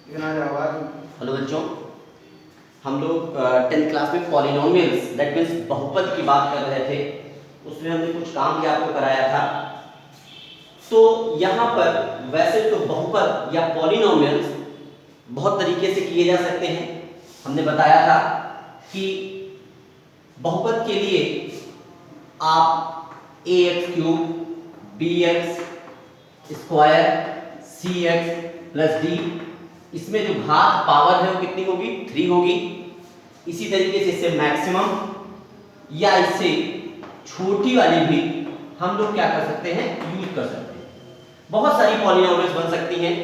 Hello बच्चों, हम लोग 10th क्लास में पॉलिनोमियल्स दैट मीन्स बहुपद की बात कर रहे थे। उसमें हमने कुछ काम भी आपको कराया था। तो यहाँ पर वैसे तो बहुपद या पॉलिनोमियल्स बहुत तरीके से किए जा सकते हैं। हमने बताया था कि बहुपद के लिए आप ax³ bx² cx plus d, इसमें जो घात पावर है वो कितनी होगी? 3 होगी। इसी तरीके से इससे मैक्सिमम या इससे छोटी वाली भी हम लोग क्या कर सकते हैं? यूज कर सकते हैं। बहुत सारी पॉलिनोमियल्स बन सकती हैं,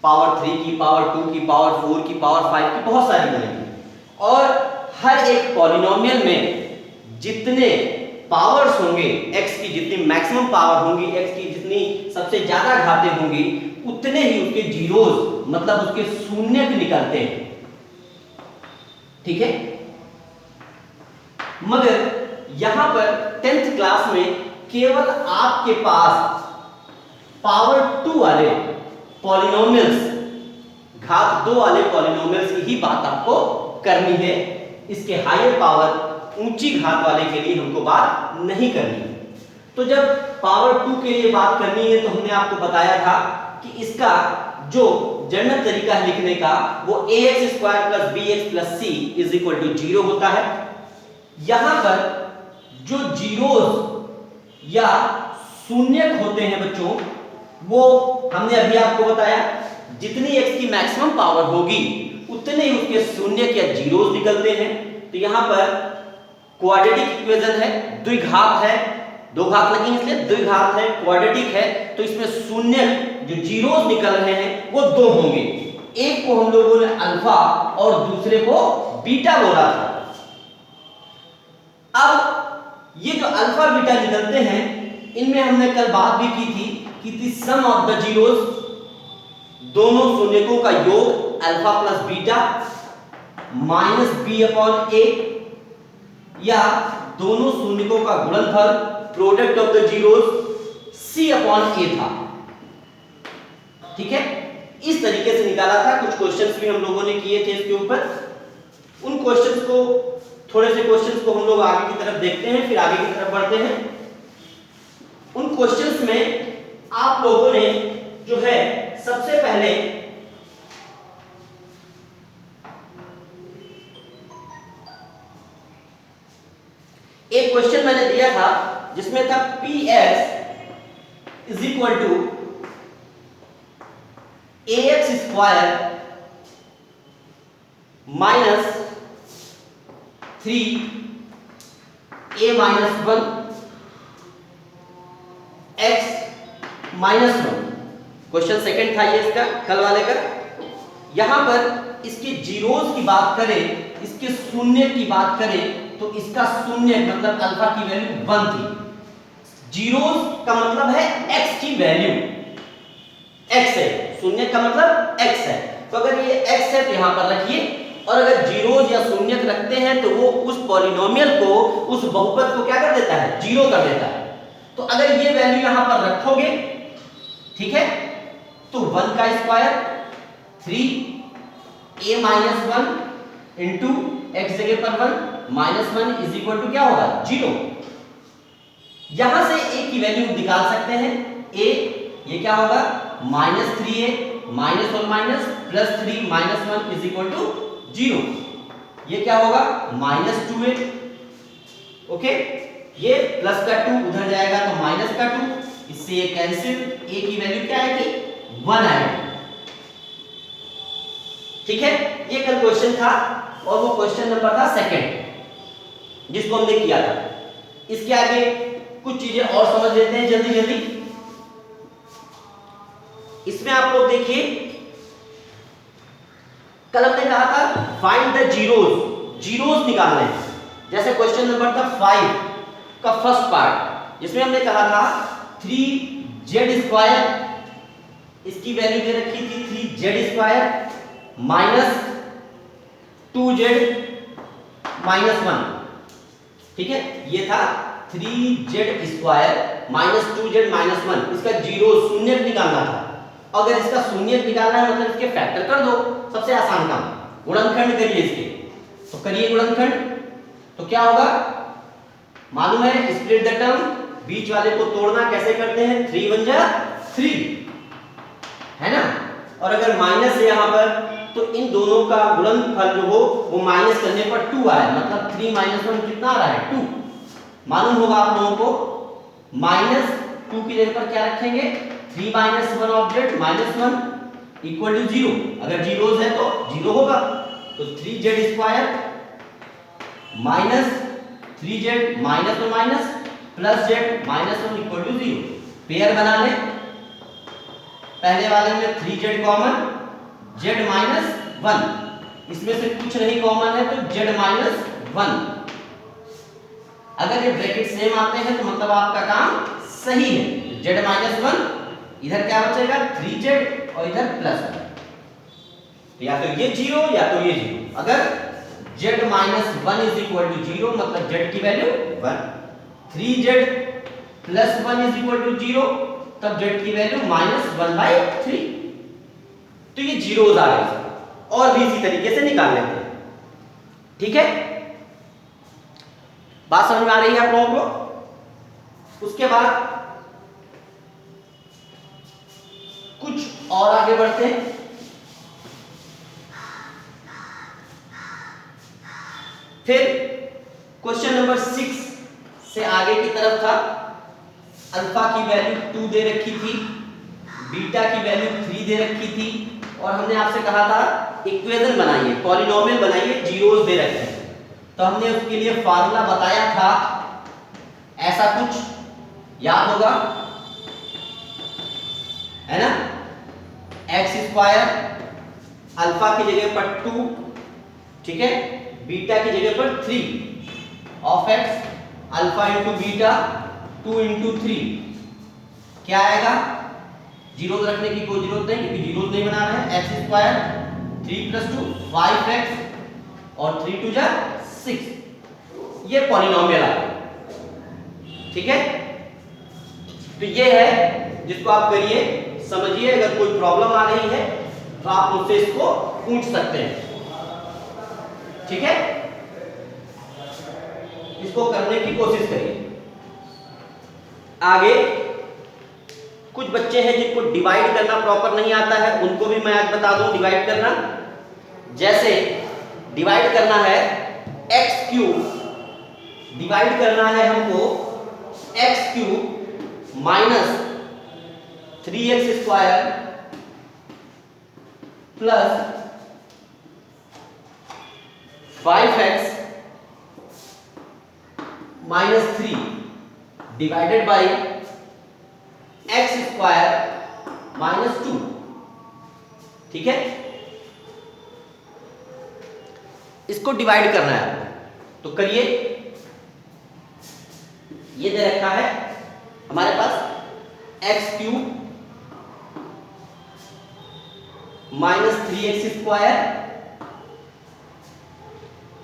पावर 3 की, पावर 2 की, पावर 4 की, पावर 5 की, बहुत सारी बनेंगी। और हर एक पॉलिनोमियल में जितने पावर्स होंगे, x की जितनी मैक्सिमम पावर होंगी, x की जितनी सबसे ज्यादा घातें होंगी, उतने ही उसके जीरोस मतलब उसके शून्य निकलते हैं। ठीक है, मगर यहां पर 10th क्लास में केवल आपके पास पावर 2 वाले पॉलिनोमियल्स, घात 2 वाले पॉलिनोमियल्स की ही बात आपको करनी है। इसके हायर पावर ऊंची घात वाले के लिए हमको बात नहीं करनी है। तो जब पावर 2 के लिए बात करनी है तो हमने आपको बताया था कि इसका जो जनरल तरीका है लिखने का वो ax² + bx + c = 0 होता है। यहां पर जो जीरोस या शून्यक होते हैं बच्चों, वो हमने अभी आपको बताया, जितनी x की मैक्सिमम पावर होगी उतने ही उसके शून्यक या जीरोस निकलते हैं। तो यहां पर क्वाड्रेटिक इक्वेशन है, द्विघात है, दो घात लगी इसलिए द्विघात है, क्वाड्रेटिक है, तो इसमें शून्य जो जीरोस निकल रहे हैं वो 2 होंगे। एक को हम लोगों ने अल्फा और दूसरे को बीटा बोला था। अब ये जो अल्फा बीटा निकलते हैं, इनमें हमने कल बात भी की थी कि सम ऑफ द जीरोस, दोनों शून्यकों का योग alpha plus beta minus b/a, या दोनों शून्यकों का गुणनफल product of the zeros c/a था। ठीक है, इस तरीके से निकाला था। कुछ क्वेश्चंस भी हम लोगों ने किए थे इसके ऊपर। उन क्वेश्चंस को, थोड़े से क्वेश्चंस को हम लोग आगे की तरफ देखते हैं, फिर आगे की तरफ बढ़ते हैं। उन क्वेश्चंस में आप लोगों ने जो है सबसे पहले एक क्वेश्चन मैंने दिया था जिसमें था px = ax² - 3a - 1 x - 1। Question second था ये इसका, कल वाले का। यहां पर इसके जीरोस की बात करें, इसके शून्य की बात करें, तो इसका शून्य मतलब अल्फा की वैल्यू 1 थी। जीरोस का मतलब है x की वैल्यू, x है, शून्य का मतलब x है। तो अगर ये x है तो यहां पर रखिए, और अगर जीरोस या शून्य रखते हैं तो वो उस पॉलिनोमियल को, उस बहुपद को क्या कर देता है? 0 कर देता है। तो अगर ये वैल्यू यहां पर रखोगे, ठीक है, तो 1 का स्क्वायर 3a - 1 इंटू x जगह पर 1 -1 = क्या होगा? 0। यहां से a की वैल्यू निकाल सकते हैं। a ये क्या होगा? -3a माइनस और माइनस प्लस 3 - 1 = 0। ये क्या होगा? -2a। ओके, ये प्लस का 2 उधर जाएगा तो माइनस का 2, इससे ये कैंसिल, a की वैल्यू क्या आएगी? 1 आएगी। ठीक है, ये कल क्वेश्चन था और वो क्वेश्चन नंबर था सेकंड जिसको हमने किया था। इसके आगे कुछ चीजें और समझ लेते हैं जल्दी जल्दी। इसमें आप लोग देखिए, कल हमने कहा था फाइंड द जीरोस, जीरोस निकालने हैं। जैसे क्वेश्चन नंबर था 5 का फर्स्ट पार्ट, जिसमें हमने कहा था 3z², इसकी वैल्यू दे रखी थी 3z² माइनस 2z - 1। ठीक है, ये था 3z² - 2z - 1, इसका जीरो शून्य निकालना था। अगर इसका शून्य निकालना है मतलब इसके फैक्टर कर दो, सबसे आसान काम। गुणनखंड करिए इसके, तो करिए गुणनखंड। तो क्या होगा, मालूम है स्प्लिट द टर्म, बीच वाले को तोड़ना कैसे करते हैं, 3 1 जा 3 है ना। और अगर माइनस है यहाँ पर तो इन दोनों का गुणनफल जो हो वो माइनस करने पर 2 आए, मतलब 3 - 1 कितना आ रहा है, 2। मालूम होगा आप लोगों को, -2 की जगह पर क्या रखेंगे, 3 - 1 ऑब्जेक्ट -1 इक्वल टू 0। अगर जीरोस है तो 0 होगा, तो 3z² माइनस 3z माइनस और minus plus z -1 equal to 0। Pair बना लें, पहले वाले में 3z कॉमन, z -1, इसमें से कुछ नहीं कॉमन है तो z -1। अगर ये ब्रैकेट सेम आते हैं तो मतलब आपका काम सही है। z -1, इधर क्या बचेगा 3z और इधर +1, तो या तो ये 0 या तो ये 0। अगर z -1 इज इक्वल टू 0 मतलब z की value 1, 3z + 1 is equal to 0 तब z की वैल्यू -1/3। तो ये जीरोस आ गए, और भी इसी तरीके से निकाल लेते हैं। ठीक है, बात समझ में आ रही है आप लोगों को। उसके बाद कुछ और आगे बढ़ते हैं। फिर क्वेश्चन नंबर 6 से आगे की तरफ था, अल्फा की वैल्यू 2 दे रखी थी, बीटा की वैल्यू 3 दे रखी थी, और हमने आपसे कहा था इक्वेशन बनाइए, पॉलिनोमियल बनाइए, जीरोस दे रखे हैं। तो हमने उसके लिए फार्मूला बताया था, ऐसा कुछ याद होगा, है ना, x² अल्फा की जगह पर 2, ठीक है, बीटा की जगह पर 3 of x, alpha into beta 2 into 3 क्या आएगा, जीरोस रखने की कोई जरूरत नहीं क्योंकि जीरोस नहीं बना रहे हैं। x² 3 + 2 5x और 3 2 जा 6, ये पॉलिनोमियल आ गया। ठीक है, तो ये है जिसको आप करिए, समझिए। अगर कोई प्रॉब्लम आ रही है तो आप मुझसे इसको पूछ सकते हैं। ठीक है, इसको करने की कोशिश करिए। आगे कुछ बच्चे हैं जिनको डिवाइड करना प्रॉपर नहीं आता है, उनको भी मैं आज बता दूं डिवाइड करना। जैसे डिवाइड करना है x³ डिवाइड करना है हमको x³ - 3x² plus 5x - 3 divided by x² - 2। ठीक है, इसको डिवाइड करना है आपको, तो करिए। ये दे रखा है हमारे पास x³ - 3x²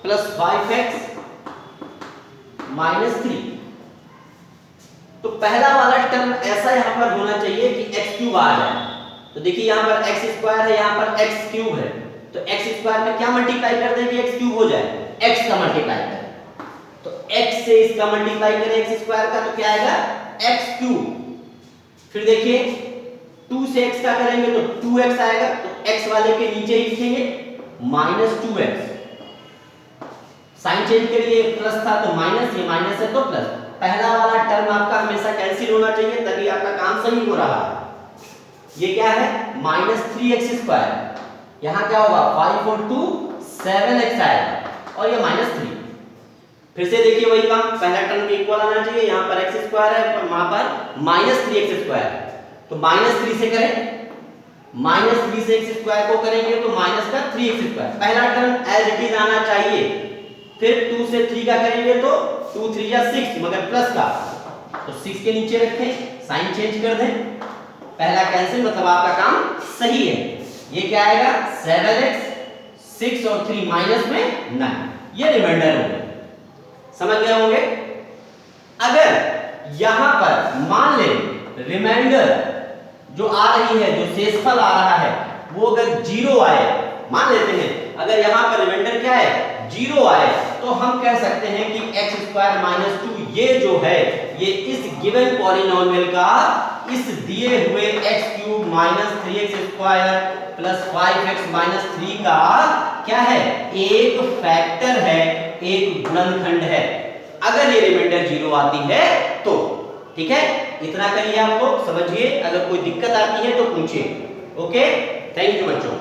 प्लस 5x - 3। तो पहला वाला टर्म ऐसा यहां पर होना चाहिए कि x³ आ जाए। तो देखिए यहां पर x² है, यहां पर x³ है, तो x² में क्या मल्टीप्लाई कर दें कि x³ हो जाए, x का मल्टीप्लाई करें। तो x से इसका मल्टीप्लाई करें x² का, तो क्या आएगा x³। फिर देखिए 2 से x का करेंगे तो 2x आएगा, तो x वाले के नीचे ही लिखेंगे -2x। साइन चेंज करिए, प्लस था तो माइनस, ये माइनस है तो प्लस। पहला वाला टर्म आपका हमेशा कैंसिल होना चाहिए, तभी आपका काम सही हो रहा है। ये क्या है -3x², यहां क्या होगा 5 और 2 7x आएगा, और ये -3। फिर से देखिए वही काम, पहला टर्म के इक्वल आना चाहिए, यहां पर x² है पर वहां पर -3x², तो -3 से करें, -3 से x² को करेंगे तो माइनस का 3x², पहला टर्म एज इट इज आना चाहिए। फिर 2 से 3 का करेंगे तो 2 3 या 6, मगर प्लस का, तो 6 के नीचे रखें, साइन चेंज कर दें, पहला कैंसिल, मतलब आपका काम सही है। ये क्या आएगा 7x, 6 और 3 माइनस में 9, ये रिमाइंडर हो गया। समझ गए होंगे। अगर यहां पर मान लें रिमाइंडर जो आ रही है, जो शेषफल आ रहा है, वो अगर 0 आए, मान लेते हैं अगर यहाँ पर रिमाइंडर क्या है 0 आए, तो हम कह सकते हैं कि x² - 2 ये जो है ये इस गिवन पॉलिनोमियल का इस दिए हुए x³ - 3x² + 5x - 3 का क्या है, एक फैक्टर है, एक गुणनखंड है, अगर ये रिमाइंडर 0 आती है तो। ठीक है, इतना करिए, आप लोग समझिए, अगर कोई दिक्कत आती है तो पूछिए। ओके, थैंक यू बच्चों।